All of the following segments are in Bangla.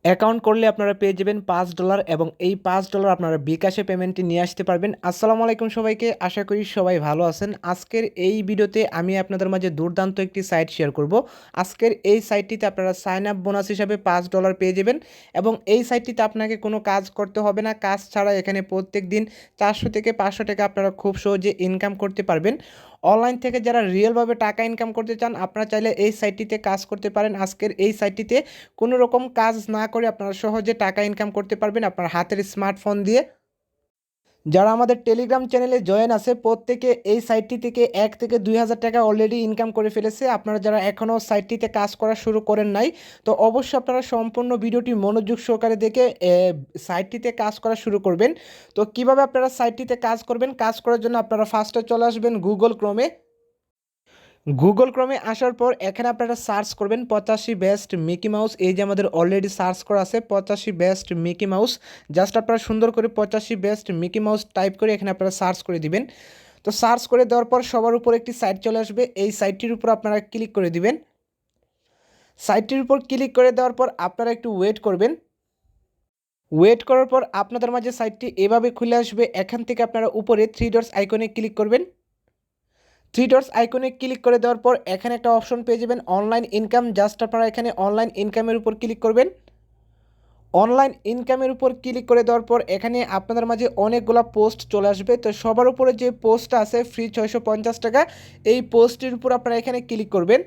অ্যাকাউন্ট করলে আপনারা পেয়ে যাবেন $5 এবং এই $5 আপনারা bKash পেমেন্টটি নিয়ে আসতে পারবেন। আসসালামু আলাইকুম সবাইকে, আশা করি সবাই ভালো আছেন। আজকের এই ভিডিওতে আমি আপনাদের মাঝে দুর্দান্ত একটি সাইট শেয়ার করব। আজকের এই সাইটটিতে আপনারা সাইন আপ বোনাস হিসাবে $5 পেয়ে যাবেন এবং এই সাইটটিতে আপনাকে কোনো কাজ করতে হবে না। কাজ ছাড়া এখানে প্রত্যেক দিন 400 থেকে 500 টাকা আপনারা খুব সহজে ইনকাম করতে পারবেন। অনলাইন থেকে যারা রিয়েলভাবে টাকা ইনকাম করতে চান আপনারা চাইলে এই সাইটটিতে কাজ করতে পারেন। আজকের এই সাইটটিতে কোনো রকম কাজ না করে আপনারা সহজে টাকা ইনকাম করতে পারবেন আপনার হাতের স্মার্টফোন দিয়ে। যারা আমাদের টেলিগ্রাম চ্যানেলে জয়েন আছে প্রত্যেকে এই সাইটটি থেকে 1 থেকে 2,000 টাকা অলরেডি ইনকাম করে ফেলেছে। আপনারা যারা এখনও সাইটটিতে কাজ করা শুরু করেন নাই তো অবশ্যই আপনারা সম্পূর্ণ ভিডিওটি মনোযোগ সহকারে দেখে সাইটটিতে কাজ করা শুরু করবেন। তো কিভাবে আপনারা সাইটটিতে কাজ করবেন, কাজ করার জন্য আপনারা ফার্স্টে চলে আসবেন গুগল ক্রমে আসার পর এখানে আপনারা সার্চ করবেন 85 বেস্ট মিকি মাউস। এই যে আমাদের অলরেডি সার্চ করা আছে 85 বেস্ট মিকি মাউস। জাস্ট আপনারা সুন্দর করে 85 বেস্ট মিকি মাউস টাইপ করে এখানে আপনারা সার্চ করে দিবেন। তো সার্চ করে দেওয়ার পর সবার উপর একটি সাইট চলে আসবে, এই সাইটটির উপর আপনারা ক্লিক করে দিবেন। সাইটটির উপর ক্লিক করে দেওয়ার পর আপনারা একটু ওয়েট করবেন। ওয়েট করার পর আপনাদের মাঝে সাইটটি এভাবে খুলে আসবে। এখান থেকে আপনারা উপরে 3 ডটস আইকনে ক্লিক করবেন। 3 ডটস আইকনে ক্লিক করে দেওয়ার পর এখানে একটা অপশন পেয়ে যাবেন অনলাইন ইনকাম। জাস্ট আপনারা এখানে অনলাইন ইনকামের উপর ক্লিক করবেন। অনলাইন ইনকামের উপর ক্লিক করে দেওয়ার পর এখানে আপনাদের মাঝে অনেকগুলো পোস্ট চলে আসবে। তো সবার উপরে যে পোস্টটা আছে ফ্রি 650 টাকা, এই পোস্টের উপর আপনারা এখানে ক্লিক করবেন।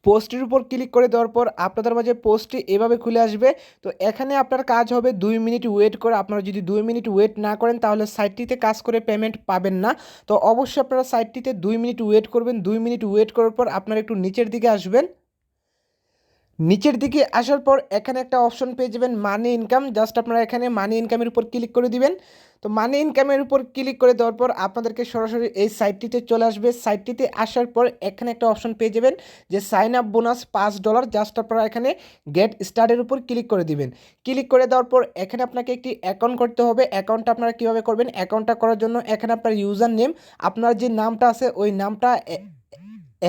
পোস্টের উপর ক্লিক করে দেওয়ার পর আপনাদের মাঝে পোস্টটি এভাবে খুলে আসবে। তো এখানে আপনার কাজ হবে 2 মিনিট ওয়েট করে। আপনারা যদি 2 মিনিট ওয়েট না করেন তাহলে সাইটটিতে কাজ করে পেমেন্ট পাবেন না। তো অবশ্যই আপনারা সাইটটিতে 2 মিনিট ওয়েট করবেন। 2 মিনিট ওয়েট করার পর আপনারা একটু নিচের দিকে আসবেন। নিচের দিকে আসার পর এখানে একটা অপশন পেয়ে যাবেন মানি ইনকাম। জাস্ট আপনারা এখানে মানি ইনকামের উপর ক্লিক করে দিবেন। তো মানি ইনকামের উপর ক্লিক করে দেওয়ার পর আপনাদেরকে সরাসরি এই সাইটটিতে চলে আসবে। সাইটটিতে আসার পর এখানে একটা অপশন পেয়ে যাবেন যে সাইন আপ বোনাস $5। জাস্ট আপনারা এখানে গেট স্টার্টের উপর ক্লিক করে দিবেন। ক্লিক করে দেওয়ার পর এখানে আপনাকে একটি অ্যাকাউন্ট করতে হবে। অ্যাকাউন্টটা আপনারা কীভাবে করবেন, অ্যাকাউন্টটা করার জন্য এখানে আপনার ইউজার নেম, আপনার যে নামটা আছে ওই নামটা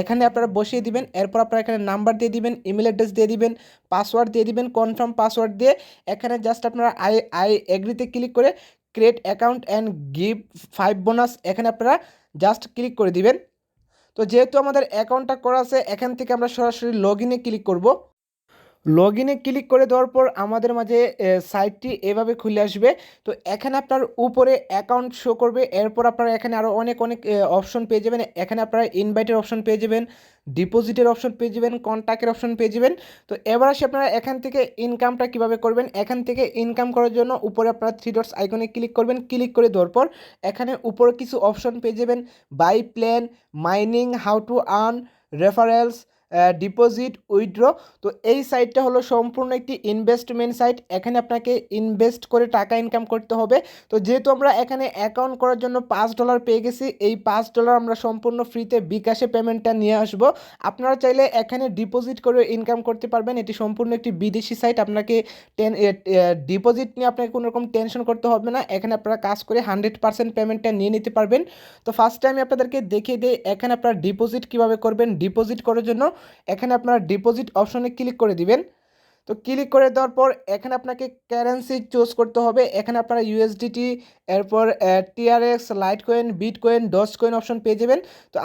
এখানে আপনারা বসিয়ে দিবেন। এরপর আপনারা এখানে নাম্বার দিয়ে দিবেন, ইমেল অ্যাড্রেস দিয়ে দিবেন, পাসওয়ার্ড দিয়ে দিবেন, কনফার্ম পাসওয়ার্ড দিয়ে এখানে জাস্ট আপনারা আই এগ্রিতে ক্লিক করে create account and give 5 bonus এখানে আপনারা জাস্ট ক্লিক করে দিবেন। তো যেহেতু আমাদের অ্যাকাউন্টটা করা আছে এখান থেকে আমরা সরাসরি লগ ইনে ক্লিক করব। লগ ইনে ক্লিক করে দেওয়ার পর আমাদের মাঝে সাইটটি এভাবে খুলে আসবে। তো এখানে আপনার উপরে অ্যাকাউন্ট শো করবে। এরপর আপনারা এখানে আরও অনেক অপশন পেয়ে যাবেন। এখানে আপনারা ইনভাইটের অপশন পেয়ে যাবেন, ডিপোজিটের অপশন পেয়ে যাবেন, কন্ট্যাক্টের অপশন পেয়ে যাবেন। তো এবার আসে আপনারা এখান থেকে ইনকামটা কিভাবে করবেন। এখান থেকে ইনকাম করার জন্য উপরে আপনারা 3 ডটস আইকনে ক্লিক করবেন। ক্লিক করে দেওয়ার পর এখানে উপরে কিছু অপশন পেয়ে যাবেন, buy plan, mining, how to earn, referrals, deposit, withdraw. তো এই সাইটটা হলো সম্পূর্ণ একটি ইনভেস্টমেন্ট সাইট। এখানে আপনাকে ইনভেস্ট করে টাকা ইনকাম করতে হবে। তো যেহেতু আমরা এখানে অ্যাকাউন্ট করার জন্য $5 পেয়ে গেছি, এই $5 আমরা সম্পূর্ণ ফ্রিতে বিকাশে পেমেন্টটা নিয়ে আসব। আপনারা চাইলে এখানে ডিপোজিট করে ইনকাম করতে পারবেন। এটি সম্পূর্ণ একটি বিদেশি সাইট। আপনাকে ডিপোজিট নিয়ে আপনাকে কোনো রকম টেনশন করতে হবে না। এখানে আপনারা কাজ করে 100% পেমেন্টটা নিয়ে নিতে পারবেন। তো ফার্স্টে আমি আপনাদেরকে দেখিয়ে দিই এখানে আপনারা ডিপোজিট কীভাবে করবেন। ডিপোজিট করার জন্য এখানে আপনারা ডিপোজিট অপশনে ক্লিক করে দিবেন। তো ক্লিক করে দেওয়ার পর এখানে আপনাকে কারেন্সি চুজ করতে হবে। এখানে আপনারা ইউএসডিটি, এরপর TRX, Litecoin, Bitcoin, Dogecoin option পেয়ে যাবেন। তো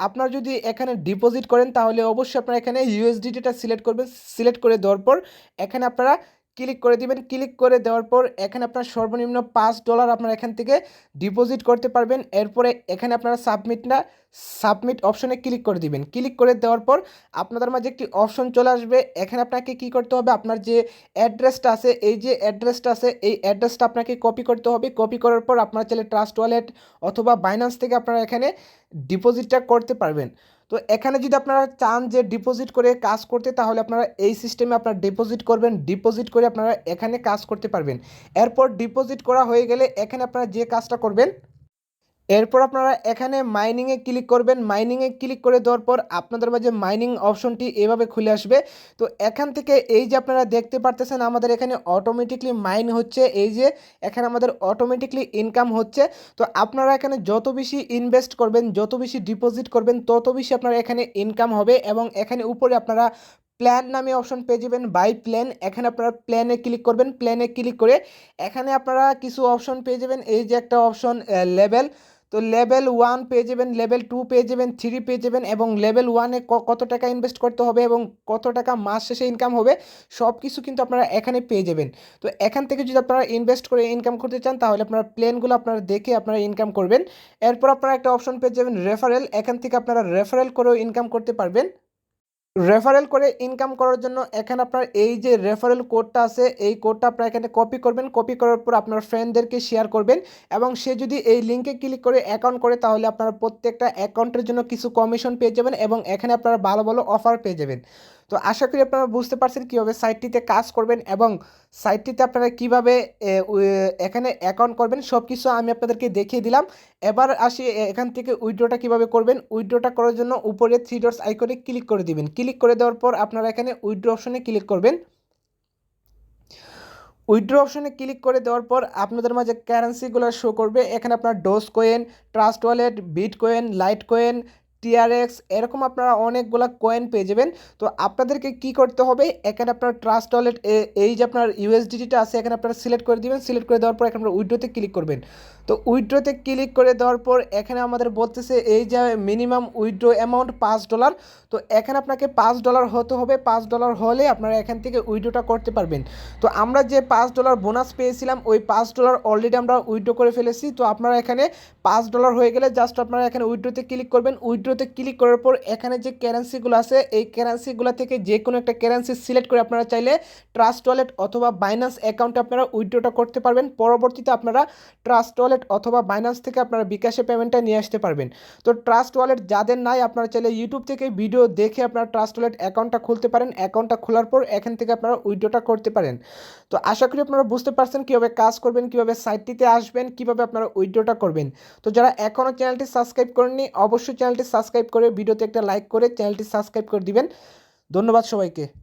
আপনারা যদি এখানে ডিপোজিট করেন তাহলে অবশ্যই আপনারা এখানে ইউএসডিটিটা সিলেক্ট করবেন। সিলেক্ট করে দেওয়ার পর এখানে আপনারা ক্লিক করে দিবেন। ক্লিক করে দেওয়ার পর এখানে আপনার সর্বনিম্ন $5 আপনারা এখান থেকে ডিপোজিট করতে পারবেন। এরপরে এখানে আপনারা সাবমিট অপশনে ক্লিক করে দিবেন। ক্লিক করে দেওয়ার পর আপনাদের মাঝে একটি অপশন চলে আসবে। এখানে আপনাকে কি করতে হবে, আপনার যে অ্যাড্রেসটা আছে, এই যে অ্যাড্রেসটা আছে এই অ্যাড্রেসটা আপনাকে কপি করতে হবে। কপি করার পর আপনার চাইলে ট্রাস্ট ওয়ালেট অথবা বাইন্যান্স থেকে আপনারা এখানে ডিপোজিটটা করতে পারবেন। তো এখানে যদি আপনারা চান যে ডিপোজিট করে কাজ করতে তাহলে আপনারা এই সিস্টেমে আপনারা ডিপোজিট করবেন। ডিপোজিট করে আপনারা এখানে কাজ করতে পারবেন। এরপর ডিপোজিট করা হয়ে গেলে এখানে আপনারা যে কাজটা করবেন, এরপর আপনারা এখানে মাইনিংয়ে ক্লিক করবেন। মাইনিংয়ে ক্লিক করে দেওয়ার পর আপনাদের মাঝে মাইনিং অপশনটি এভাবে খুলে আসবে। তো এখান থেকে এই যে আপনারা দেখতে পারতেছেন আমাদের এখানে অটোমেটিকলি মাইন হচ্ছে, এই যে এখানে আমাদের অটোমেটিকলি ইনকাম হচ্ছে। তো আপনারা এখানে যত বেশি ইনভেস্ট করবেন, যত বেশি ডিপোজিট করবেন তত বেশি আপনারা এখানে ইনকাম হবে এবং এখানে উপরে আপনারা প্ল্যান নামে অপশন পেয়ে যাবেন, বাই প্ল্যান। এখানে আপনারা প্ল্যানে ক্লিক করবেন। প্ল্যানে ক্লিক করে এখানে আপনারা কিছু অপশন পেয়ে যাবেন। এই যে একটা অপশন লেভেল, তো লেভেল 1 পেয়ে যাবেন, লেভেল 2 পেয়ে যাবেন, 3 পেয়ে যাবেন এবং লেভেল 1-এ কত টাকা ইনভেস্ট করতে হবে এবং কত টাকা মাস শেষে ইনকাম হবে সব কিছু কিন্তু আপনারা এখানে পেয়ে যাবেন। তো এখান থেকে যদি আপনারা ইনভেস্ট করে ইনকাম করতে চান তাহলে আপনারা প্ল্যানগুলো আপনারা দেখে আপনারা ইনকাম করবেন। এরপর আপনারা একটা অপশন পেয়ে যাবেন রেফারেল। এখান থেকে আপনারা রেফারেল করেও ইনকাম করতে পারবেন। রেফারেল করে ইনকাম করার জন্য এখানে আপনার এই যে রেফারেল কোডটা আছে, এই কোডটা আপনারা এখানে কপি করবেন। কপি করার পর আপনার ফ্রেন্ডদেরকে শেয়ার করবেন এবং সে যদি এই লিঙ্কে ক্লিক করে অ্যাকাউন্ট করে তাহলে আপনারা প্রত্যেকটা অ্যাকাউন্টের জন্য কিছু কমিশন পেয়ে যাবেন এবং এখানে আপনারা ভালো ভালো অফার পেয়ে যাবেন। তো আশা করি আপনারা বুঝতে পারছেন কীভাবে সাইটটিতে কাজ করবেন এবং সাইটটিতে আপনারা কীভাবে এখানে অ্যাকাউন্ট করবেন সব কিছু আমি আপনাদেরকে দেখিয়ে দিলাম। এবার আসি এখান থেকে উইথড্রটা কীভাবে করবেন। উইথড্রটা করার জন্য উপরে 3 ডটস আইকনে ক্লিক করে দিবেন। ক্লিক করে দেওয়ার পর আপনারা এখানে উইথড্র অপশনে ক্লিক করবেন। উইথড্র অপশনে ক্লিক করে দেওয়ার পর আপনাদের মাঝে কারেন্সিগুলো শো করবে। এখানে আপনার Dogecoin, Trust Wallet, Bitcoin, Litecoin, TRX এরকম আপনারা অনেকগুলো কয়েন পেয়ে যাবেন। তো আপনাদেরকে কি করতে হবে, এখানে আপনার ট্রাস্ট ওয়ালেট এই যে আপনার ইউএসডিটিটা আছে এখানে আপনারা সিলেক্ট করে দিবেন। সিলেক্ট করে দেওয়ার পর এখানে আপনারা উইথড্রোতে ক্লিক করবেন। তো উইথড্রোতে ক্লিক করে দেওয়ার পর এখানে আমাদের বলতেছে এই যে মিনিমাম উইথড্রো অ্যামাউন্ট $5। তো এখানে আপনাকে $5 হতে হবে। $5 হলে আপনারা এখান থেকে উইথড্রোটা করতে পারবেন। তো আমরা যে $5 বোনাস পেয়েছিলাম ওই $5 অলরেডি আমরা উইথড্রো করে ফেলেছি। তো আপনারা এখানে $5 হয়ে গেলে জাস্ট আপনারা এখানে উইথড্রোতে ক্লিক করবেন। উইথড্রোতে ক্লিক করার পর এখানে যে কারেন্সিগুলো আছে এই কারেন্সিগুলো থেকে যে কোনো একটা কারেন্সি সিলেক্ট করে আপনারা চাইলে ট্রাস্ট ওয়ালেট অথবা বাইন্যান্স অ্যাকাউন্টে আপনারা উইথড্রোটা করতে পারবেন। পরবর্তীতে আপনারা ট্রাস্ট ওয়ালেট অথবা বাইন্যান্স থেকে আপনারা বিকাশে পেমেন্টটা নিয়ে আসতে পারবেন। তো ট্রাস্ট ওয়ালেট যাদের নাই আপনারা চাইলে ইউটিউব থেকে ভিডিও দেখে আপনারা ট্রাস্ট ওয়ালেট অ্যাকাউন্টটা খুলতে পারেন। অ্যাকাউন্টটা খোলার পর এখান থেকে আপনারা উইথড্রোটা করতে পারেন। তো আশা করি আপনারা বুঝতে পারছেন কীভাবে কাজ করবেন, কীভাবে সাইটটিতে আসবেন, কীভাবে আপনারা উইথড্রোটা করবেন। তো যারা এখনও চ্যানেলটি সাবস্ক্রাইব করেননি অবশ্যই চ্যানেলটি সাবস্ক্রাইব করে ভিডিওতে একটা লাইক করে চ্যানেলটি সাবস্ক্রাইব করে দিবেন। ধন্যবাদ সবাইকে।